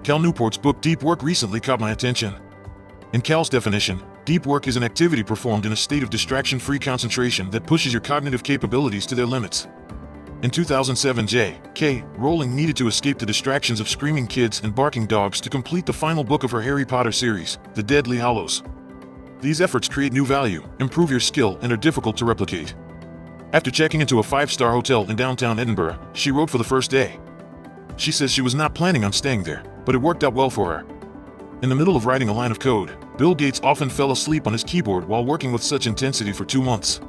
Cal Newport's book Deep Work recently caught my attention. In Cal's definition, deep work is an activity performed in a state of distraction-free concentration that pushes your cognitive capabilities to their limits. In 2007, J.K. Rowling needed to escape the distractions of screaming kids and barking dogs to complete the final book of her Harry Potter series, The Deathly Hallows. These efforts create new value, improve your skill, and are difficult to replicate. After checking into a 5-star hotel in downtown Edinburgh, she wrote for the first day. She says she was not planning on staying there, but it worked out well for her. In the middle of writing a line of code, Bill Gates often fell asleep on his keyboard while working with such intensity for 2 months.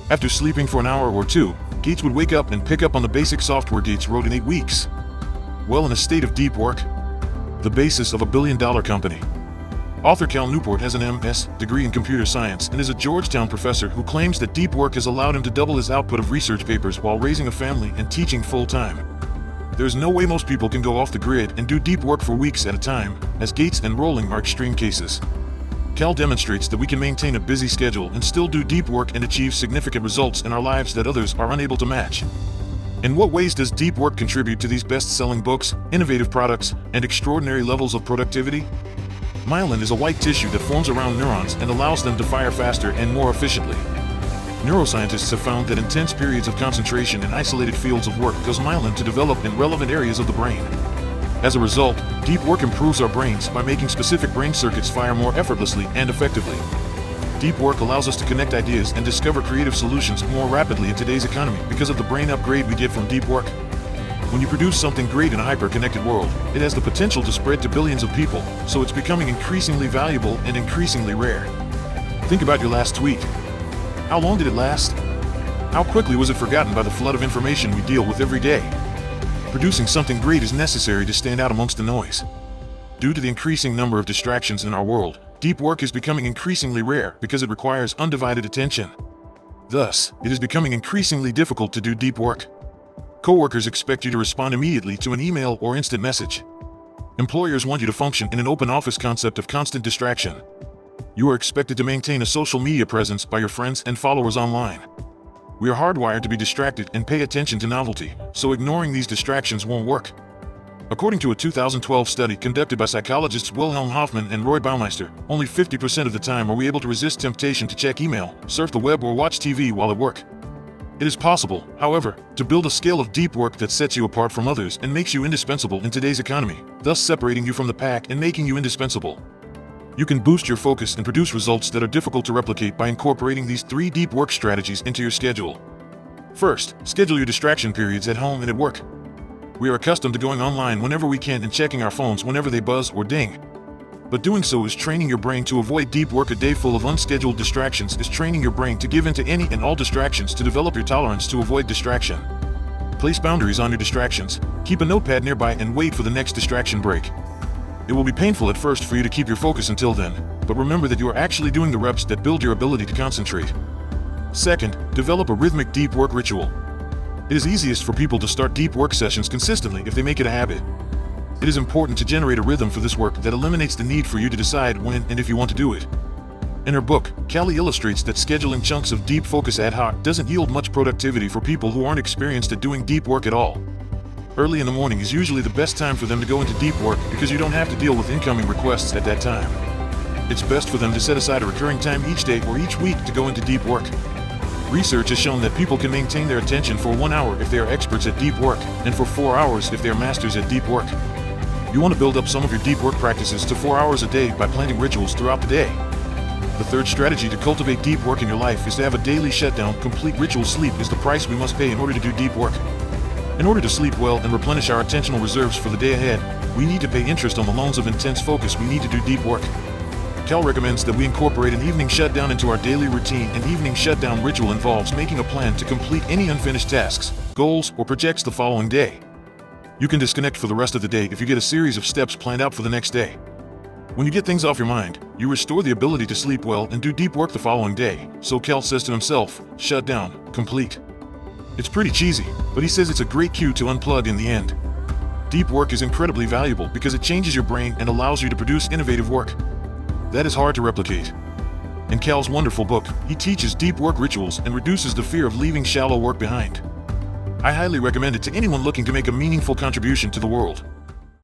After sleeping for an hour or two, Gates would wake up and pick up on the basic software Gates wrote in 8 weeks. Well, in a state of deep work, the basis of a billion-dollar company. Author Cal Newport has an MS degree in computer science and is a Georgetown professor who claims that deep work has allowed him to double his output of research papers while raising a family and teaching full-time. There's no way most people can go off the grid and do deep work for weeks at a time, as Gates and Rowling are extreme cases. Cal demonstrates that we can maintain a busy schedule and still do deep work and achieve significant results in our lives that others are unable to match. In what ways does deep work contribute to these best-selling books, innovative products, and extraordinary levels of productivity? Myelin is a white tissue that forms around neurons and allows them to fire faster and more efficiently. Neuroscientists have found that intense periods of concentration in isolated fields of work cause myelin to develop in relevant areas of the brain. As a result, deep work improves our brains by making specific brain circuits fire more effortlessly and effectively. Deep work allows us to connect ideas and discover creative solutions more rapidly in today's economy because of the brain upgrade we get from deep work. When you produce something great in a hyper-connected world, it has the potential to spread to billions of people, so it's becoming increasingly valuable and increasingly rare. Think about your last tweet. How long did it last? How quickly was it forgotten by the flood of information we deal with every day? Producing something great is necessary to stand out amongst the noise. Due to the increasing number of distractions in our world, deep work is becoming increasingly rare because it requires undivided attention. Thus, it is becoming increasingly difficult to do deep work. Coworkers expect you to respond immediately to an email or instant message. Employers want you to function in an open office concept of constant distraction. You are expected to maintain a social media presence by your friends and followers online. We are hardwired to be distracted and pay attention to novelty, so ignoring these distractions won't work. According to a 2012 study conducted by psychologists Wilhelm Hoffman and Roy Baumeister, only 50% of the time are we able to resist temptation to check email, surf the web, or watch TV while at work. It is possible, however, to build a scale of deep work that sets you apart from others and makes you indispensable in today's economy, thus separating you from the pack and making you indispensable. You can boost your focus and produce results that are difficult to replicate by incorporating these 3 deep work strategies into your schedule. First, schedule your distraction periods at home and at work. We are accustomed to going online whenever we can and checking our phones whenever they buzz or ding. But doing so is training your brain to avoid deep work. A day full of unscheduled distractions is training your brain to give in to any and all distractions to develop your tolerance to avoid distraction. Place boundaries on your distractions. Keep a notepad nearby and wait for the next distraction break. It will be painful at first for you to keep your focus until then, but remember that you are actually doing the reps that build your ability to concentrate. Second, develop a rhythmic deep work ritual. It is easiest for people to start deep work sessions consistently if they make it a habit. It is important to generate a rhythm for this work that eliminates the need for you to decide when and if you want to do it. In her book, Callie illustrates that scheduling chunks of deep focus ad hoc doesn't yield much productivity for people who aren't experienced at doing deep work at all. Early in the morning is usually the best time for them to go into deep work because you don't have to deal with incoming requests at that time. It's best for them to set aside a recurring time each day or each week to go into deep work. Research has shown that people can maintain their attention for 1 hour if they are experts at deep work, and for 4 hours if they are masters at deep work. You want to build up some of your deep work practices to 4 hours a day by planning rituals throughout the day. The third strategy to cultivate deep work in your life is to have a daily shutdown. Complete ritual sleep is the price we must pay in order to do deep work. In order to sleep well and replenish our attentional reserves for the day ahead, we need to pay interest on the loans of intense focus we need to do deep work. Cal recommends that we incorporate an evening shutdown into our daily routine. An evening shutdown ritual involves making a plan to complete any unfinished tasks, goals, or projects the following day. You can disconnect for the rest of the day if you get a series of steps planned out for the next day. When you get things off your mind, you restore the ability to sleep well and do deep work the following day, so Cal says to himself, shutdown, complete. It's pretty cheesy, but he says it's a great cue to unplug in the end. Deep work is incredibly valuable because it changes your brain and allows you to produce innovative work. That is hard to replicate. In Cal's wonderful book, he teaches deep work rituals and reduces the fear of leaving shallow work behind. I highly recommend it to anyone looking to make a meaningful contribution to the world.